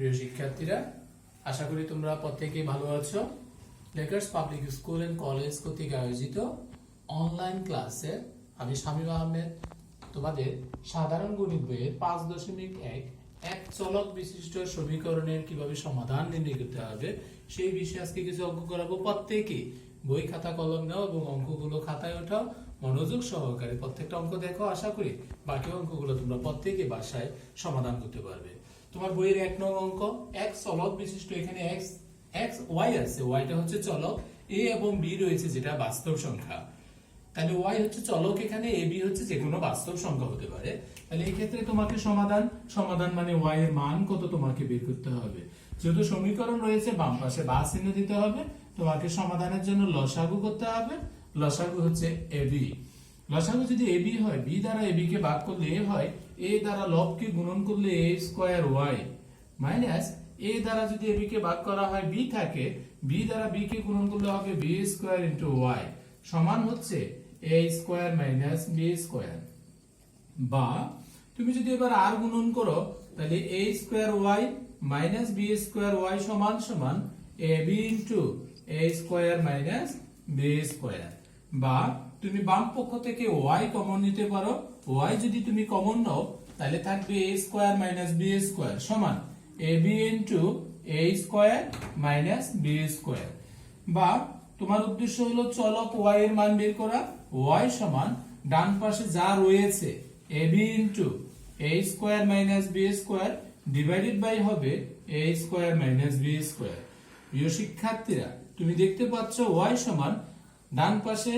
প্রিয় শিক্ষার্থীরা, আশা করি তোমরা প্রত্যেকেই ভালো আছো। Lakers public school and college কর্তৃক আয়োজিত অনলাইন ক্লাসে আমি শামীম আহমেদ তোমাদের সাধারণ গণিত বইয়ের 5.1 এক চলক বিশিষ্ট সমীকরণের কিভাবে সমাধান নির্ণয় করতে হবে সেই বিষয়ে আজকে কিছু অঙ্ক করাবো। প্রত্যেকেই বই খাতা কলম নাও এবং অঙ্কগুলো খাতায় ওঠাও, মনোযোগ সহকারে প্রত্যেকটা অঙ্ক দেখো। আশা করি বাকি অঙ্কগুলো তোমরা প্রত্যেকে বাসায় সমাধান করতে পারবে। তোমার বইয়ের 1 নং অঙ্ক, এক চলক বিশিষ্ট, এখানে x y আছে, ওয়াইটা হচ্ছে চলক, a এবং b রয়েছে যেটা বাস্তব সংখ্যা। তাহলে y হচ্ছে চলক, এখানে a b হচ্ছে যে কোনো বাস্তব সংখ্যা হতে পারে। তাহলে এই ক্ষেত্রে তোমাকে সমাধান মানে y এর মান কত তোমাকে বের করতে হবে। যেহেতু সমীকরণ রয়েছে, বাম পাশে বা চিহ্ন দিতে হবে। তোমাকে সমাধানের জন্য লসাগু করতে হবে। লসাগু হচ্ছে ab। লসাগু যদি ab হয়, b দ্বারা ab কে ভাগ করলে a হয়, a দ্বারা লবকে গুণন করলে a square y minus a দ্বারা যদি ab কে ভাগ করা হয় b থাকে, b দ্বারা b কে গুণন করলে হবে b স্কয়ার ইনটু y সমান হচ্ছে a square minus b square. বা তুমি যদি এবার r গুণন করো, তাহলে a square y minus b square y সমান সমান ab into a square minus b square. বা তুমি বাম পক্ষ থেকে y কমন নিতে পারো। y যদি তুমি কমন নাও, তাহলে থাকবে a square minus b square সমান ab into a square minus b square. বা তোমার উদ্দেশ্য হলো চলক y এর মান বের করা। y সমান ডান পাশে যা রয়েছে ab into a square minus b square divided by হবে a square minus b square. প্রিয় শিক্ষার্থীরা, তুমি দেখতে পাচ্ছ y সমান ডান পাশে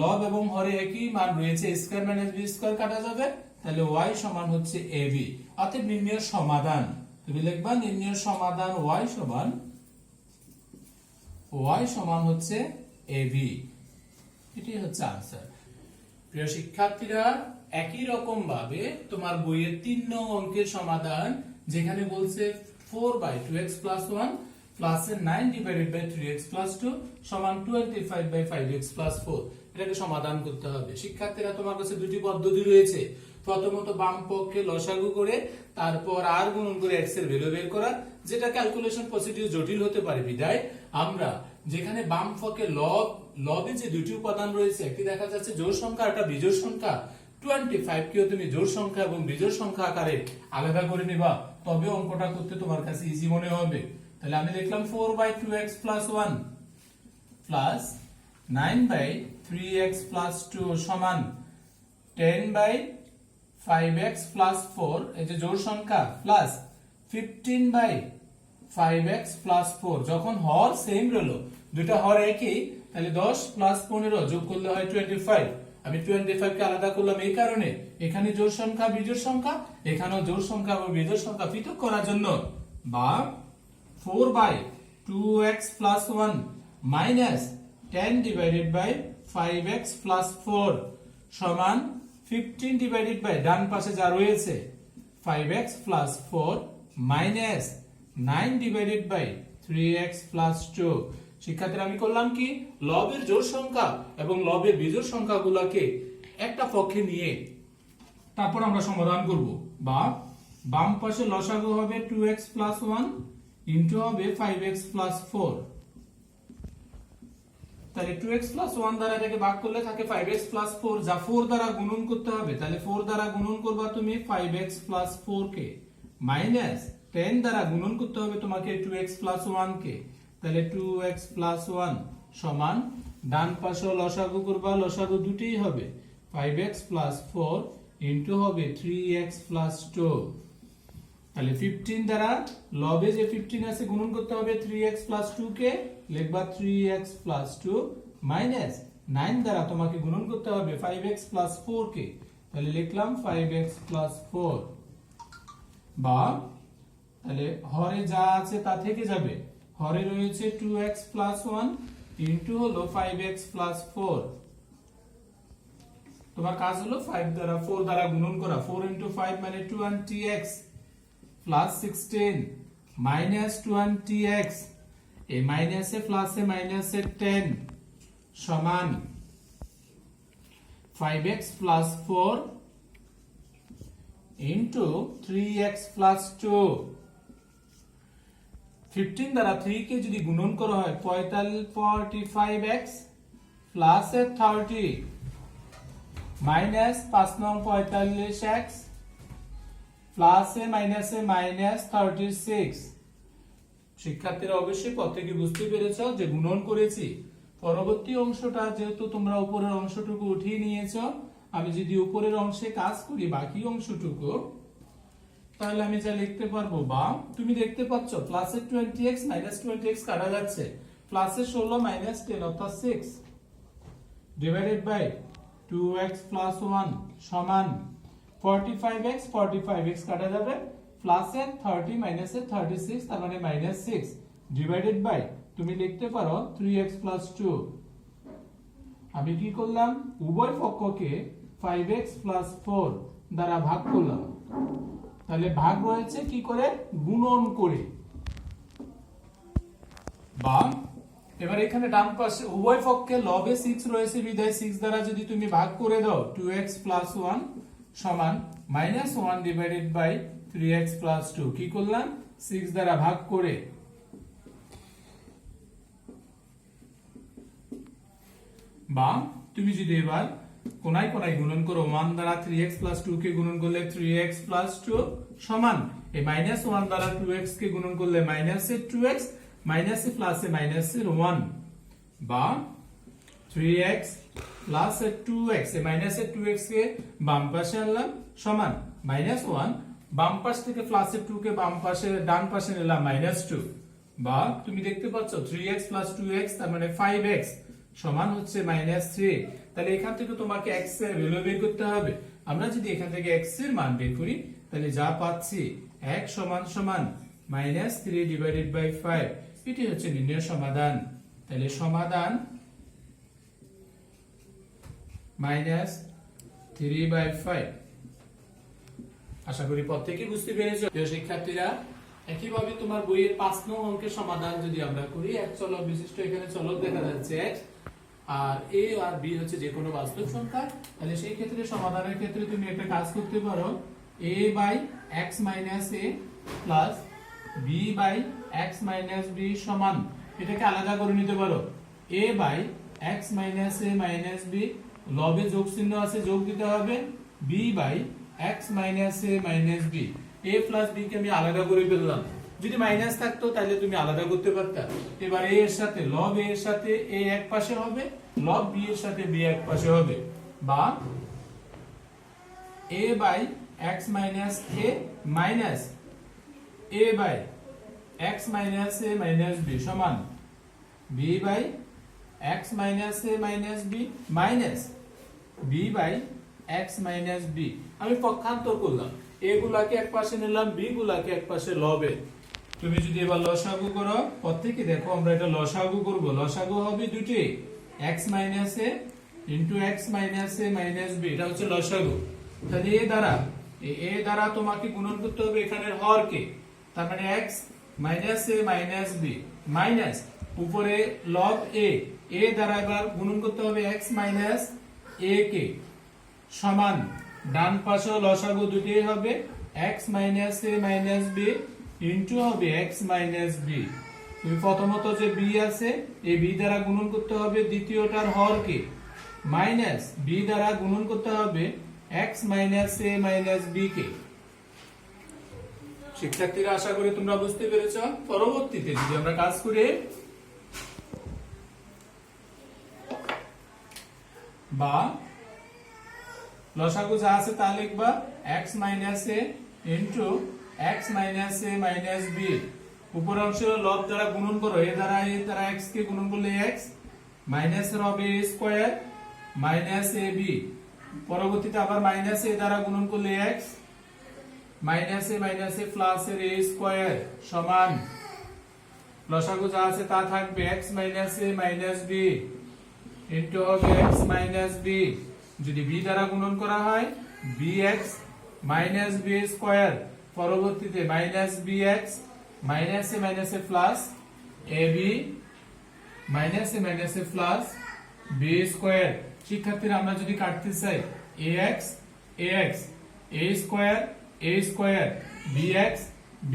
লব এবং হরে একই মান রয়েছে, a square minus b square কাটা যাবে, তাহলে y সমান হচ্ছে ab। অতএব নির্ণয় সমাধান তুমি লিখবা নির্ণয় সমাধান y সমান হচ্ছে ab। এটাই হচ্ছে आंसर। প্রিয় শিক্ষার্থীরা, একই রকম ভাবে তোমার বইয়ের 3 নং অঙ্কের সমাধান, যেখানে বলছে 4/2x + 1 plus 9 divided by 3x + 2 সমান 25/5x + 4, এটাকে সমাধান করতে হবে। শিক্ষার্থীরা, তোমার কাছে দুটি পদ্ধতি রয়েছে। প্রথমত বাম পক্ষে লসাগু করে তারপর r গুণন করে x এর ভ্যালু বের করা, যেটা ক্যালকুলেশন প্রসিডিউর জটিল হতে পারে। বিদায় আমরা যেখানে বাম পক্ষে লবে যে দুটি উপাদান রয়েছে, একটি দেখা যাচ্ছে জোড় সংখ্যা, একটা বিজোড় সংখ্যা, 25 কেও তুমি জোড় সংখ্যা এবং বিজোড় সংখ্যা আকারে আলাদা করে নিবা, তবে অঙ্কটা করতে তোমার কাছে ইজি মনে হবে। তাহলে আমি লিখলাম 4/2x + 1 প্লাস 9/3x + 2 সমান 10/5x + 4, এই যে জোড় সংখ্যা, প্লাস 15/5x + 4। যখন হর সেম রইল, দুটো হর একই, তাহলে 10 + 15 যোগ করলে হয় 25। আমি 25 কে আলাদা করলাম এই কারণে, এখানে জোড় সংখ্যা বিজোড় সংখ্যা, এখানেও জোড় সংখ্যা এবং বিজোড় সংখ্যা পৃথক করার জন্য। বা 4/2x + 1 minus 10 divided by 5x + 4 সমান 15 ডিভাইডেড বাই ডান পাশে যা রয়েছে 5x + 4 minus 9 divided by 3x + 2। শিক্ষার্থীরা, আমি করলাম কি, লবের জোড় সংখ্যা এবং লবের বিজোড় সংখ্যাগুলোকে একটা পক্ষে নিয়ে তারপর আমরা সমাধান করব। বা বাম পাশে লসাগু হবে 2x + 1 ইনটু হবে 5x + 4। তাহলে 2x + 1 দ্বারা এটাকে ভাগ করলে থাকে 5x + 4, যা 4 দ্বারা গুণন করতে হবে। তাহলে 4 দ্বারা গুণন করবা তুমি 5x + 4 কে, মাইনাস 10 দ্বারা গুণন করতে হবে তোমাকে 2x + 1 কে। তাহলে 2x + 1 সমান ডান পাশে লসাগু করবা, লসাগু দুটেই হবে 5x + 4 ইনটু হবে 3x + 2। তাহলে 15 দ্বারা লবে যে 15 আছে গুণন করতে হবে 3x + 2 কে, লিখবা 3x + 2 মাইনাস 9 দ্বারা তোমাকে গুণন করতে হবে 5x + 4 কে, তাহলে লিখলাম 5x + 4। বা তাহলে হরে যা আছে তা থেকে যাবে, হরে রয়েছে 2x + 1 ইনটু হলো 5x + 4। তোমার কাজ হলো 5 দ্বারা 4 দ্বারা গুণন করা, 4 * 5 মানে 20x প্লাস 16 মাইনাস 20x, এই মাইনাসে প্লাসে মাইনাসে 10 সমান 5x + 4 ইনটু 3x + 2 15 দ্বারা 3 কে যদি গুণন করা হয় 45x প্লাস 30 মাইনাস 5 নং 45x প্লাস মাইনাস 36। শিক্ষার্থীরা অবশ্যই প্রত্যেকে বুঝতে পেরেছো যে গুণন করেছি। পরবর্তী অংশটা যেহেতু তোমরা উপরের অংশটুকু উঠিয়ে নিয়েছো, আমি যদি উপরের অংশে কাজ করি বাকি অংশটুকু, তাহলে আমি যা লিখতে পারবো, বা তুমি দেখতে পাচ্ছ প্লাসের 20x মাইনাস 20x কাটা যাচ্ছে, প্লাসের 16 মাইনাস 10 অর্থাৎ 6 ডিভাইডেড বাই 2x প্লাস 1 সমান 45x কাটা যাবে, প্লাসের 30 মাইনাসের 36 তার মানে মাইনাস 6 ডিভাইডেড বাই তুমি লিখতে পারো 3x প্লাস 2। আমি কি করলাম, উভয় পক্ষকে 5x প্লাস 4 দ্বারা ভাগ করলাম, তাহলে ভাগ রয়েছে কি করে, গুণন করে। বা এবার এখানে ডান পাশে উভয় পক্ষে লবে 6 রয়েছে বিধায় 6 দ্বারা যদি তুমি ভাগ করে দাও 2x প্লাস 1 সমান minus 1 divided by 3x plus 2। কি করলাম, 6 দ্বারা ভাগ করে। বা তুমি যদি এবার কোনায় কোনায় গুণন করো, 1 দ্বারা 3x প্লাস 2 কে গুণন করলে 3x প্লাস 2 সমান এই মাইনাস 1 দ্বারা 2x কে গুণন করলে minus 2x minus plus minus 1, বা 3x প্লাস 2x এই মাইনাস 2x কে বাম পাশে আনলাম সমান মাইনাস 1, বাম পাশ থেকে প্লাস 2 কে বাম পাশে ডান পাশে নিলাম মাইনাস 2। বা তুমি দেখতে পাচ্ছ 3x প্লাস 2x তার মানে 5x সমান হচ্ছে মাইনাস 3। তাহলে এখান থেকে তোমাকে x এর ভ্যালু বের করতে হবে। আমরা যদি এখান থেকে x এর মান বের করি তাহলে যা পাচ্ছি x সমান সমান মাইনাস 3 ডিভাইডেড বাই 5, এটি হচ্ছে নির্ণয় সমাধান। তাহলে সমাধান মাইনাস 3/5। আশা করি প্রত্যেকেই বুঝতে পেরেছো। প্রিয় শিক্ষার্থীরা, একইভাবে তোমার বইয়ের 5 নং অঙ্কের সমাধান যদি আমরা করি, এক চলক বিশিষ্ট এখানে চলক দেখা যাচ্ছে x, R a R b হচ্ছে যে কোনো বাস্তব সংখ্যা। তাহলে সেই ক্ষেত্রে সমাধানের ক্ষেত্রে তুমি একটা কাজ করতে পারো, a by x minus a plus b by x minus b সমান, এটাকে আলাদা করে নিতে পারো a by x minus a minus b, লবে যোগ চিহ্ন আছে যোগ দিতে হবে, b by x minus a minus b, a plus b কে আমি আলাদা করে ফেললাম। যদি মাইনাস থাকতো তাহলে তুমি আলাদা করতে পারতা। এবার a এর সাথে লব a এর সাথে a এক পাশে হবে, লব b এর সাথে b এক পাশে হবে, বা a by x minus a minus a by x minus a minus b সমান b by x minus a minus b minus b by x minus b। আমি পক্ষান্তর করলাম, a গুলাকে এক পাশে নিলাম, b গুলাকে এক পাশে লবে। তুমি যদি এবার লসাগু করো, প্রত্যেকে দেখো আমরা এটা লসাগু করব, লসাগু হবে দুটি x minus a into x minus a minus b, এটা হচ্ছে লসাগু। তাহলে a দ্বারা তোমাকে গুণন করতে হবে এখানের হরকে, তার মানে x minus a minus b minus উপরে লব a দ্বারা এবার গুণন করতে হবে x মাইনাস a কে সমান ডান পাশে লসাগু দুটি হবে x minus a minus b into হবে x মাইনাস b। তুমি প্রথমত যে b আছে এই b দ্বারা গুণন করতে হবে দ্বিতীয়টার হরকে, মাইনাস b দ্বারা গুণন করতে হবে x minus a minus b কে। শিক্ষার্থীরা, আশা করি তোমরা বুঝতে পেরেছো। পরবর্তীতে যদি আমরা কাজ করি, বা লসাগু যা আছে তা লিখবা x minus a into x minus a minus b, উপর অংশে লব দ্বারা গুণন করো, a দ্বারা x কে গুণন করলে x মাইনাস হবে a স্কয়ার মাইনাস ab, পরবর্তীতে আবার মাইনাস a দ্বারা গুণন করলে x মাইনাস a প্লাস এর a স্কয়ার সমান লসাগু যা আছে তা থাকবে x minus a minus b into হবে x মাইনাস b, যদি b দ্বারা গুণন করা হয় bx মাইনাস b স্কয়ার, পরবর্তীতে minus bx minus a plus ab minus a plus b square. শিক্ষার্থীরা, আমরা যদি কাটতে চাই ax a square bx b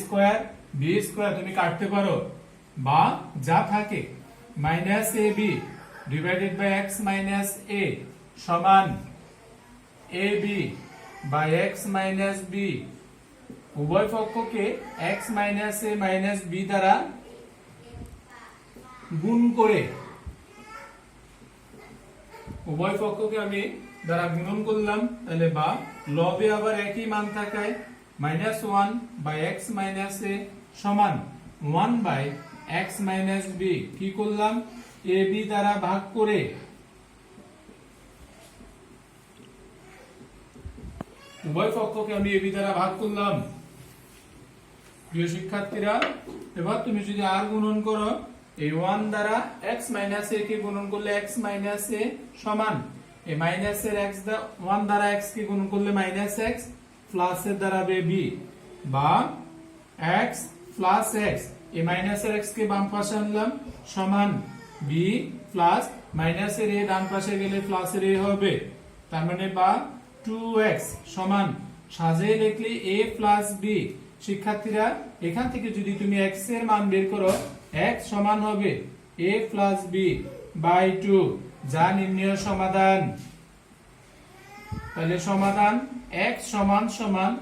square B square তুমি কাটতে পারো, বা যা থাকে minus A B divided by X minus A সমান A B by X minus B. উভয় পক্ষকে X minus A minus B দ্বারা গুণ করে, উভয় পক্ষকে আমি দ্বারা গুণন করলাম, তাহলে বা লবে আবার একই মান থাকায় minus one by X minus A সমান one by X minus B. কি করলাম, এ বি দ্বারা ভাগ করে উভয় পক্ষকে আমি এ বি দ্বারা ভাগ করলাম। প্রিয় শিক্ষার্থীরা, এবার তুমি যদি আর গুণন করো, এই ওয়ান দ্বারা এক্স মাইনাস এ কে গুণন করলে এক্স মাইনাস এ সমান এই মাইনাস এর এক্স ওয়ান দ্বারা এক্স কে গুণন করলে মাইনাস এক্স প্লাস এর দ্বারা বি, বা এক্স প্লাস এক্স এই মাইনাস এর এক্স কে বাম পাশে আনলাম সমান বি প্লাস মাইনাস এর এ ডান পাশে গেলে প্লাস এর এ হবে, তার মানে বা 2x সমান সাজিয়ে লিখলে a প্লাস বি। শিক্ষার্থীরা, এখান থেকে যদি তুমি x এর মান বের করো, x সমান হবে a প্লাস বি বাই 2, যা নির্ণয় সমাধান। তাহলে সমাধান x সমান সমান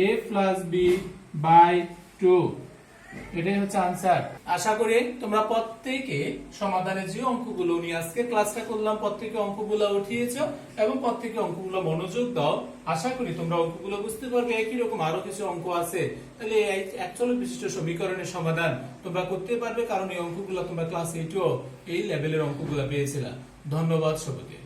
a প্লাস বি বাই 2, এটাই হচ্ছে আনসার। আশা করি তোমরা প্রত্যেকে সমাধানের যে অঙ্কগুলো নিয়ে আজকে ক্লাসটা করলাম প্রত্যেকে অঙ্কগুলো উঠিয়েছো এবং প্রত্যেকে অঙ্কগুলো মনোযোগ দাও। আশা করি তোমরা অঙ্কগুলো বুঝতে পারবে। একই রকম আরো কিছু অঙ্ক আছে, তাহলে এই একচলক বিশিষ্ট সমীকরণের সমাধান তোমরা করতে পারবে, কারণ এই অঙ্কগুলো তোমরা ক্লাস 8 এই লেভেলের অঙ্কগুলো পেয়েছিলা। ধন্যবাদ সবাইকে।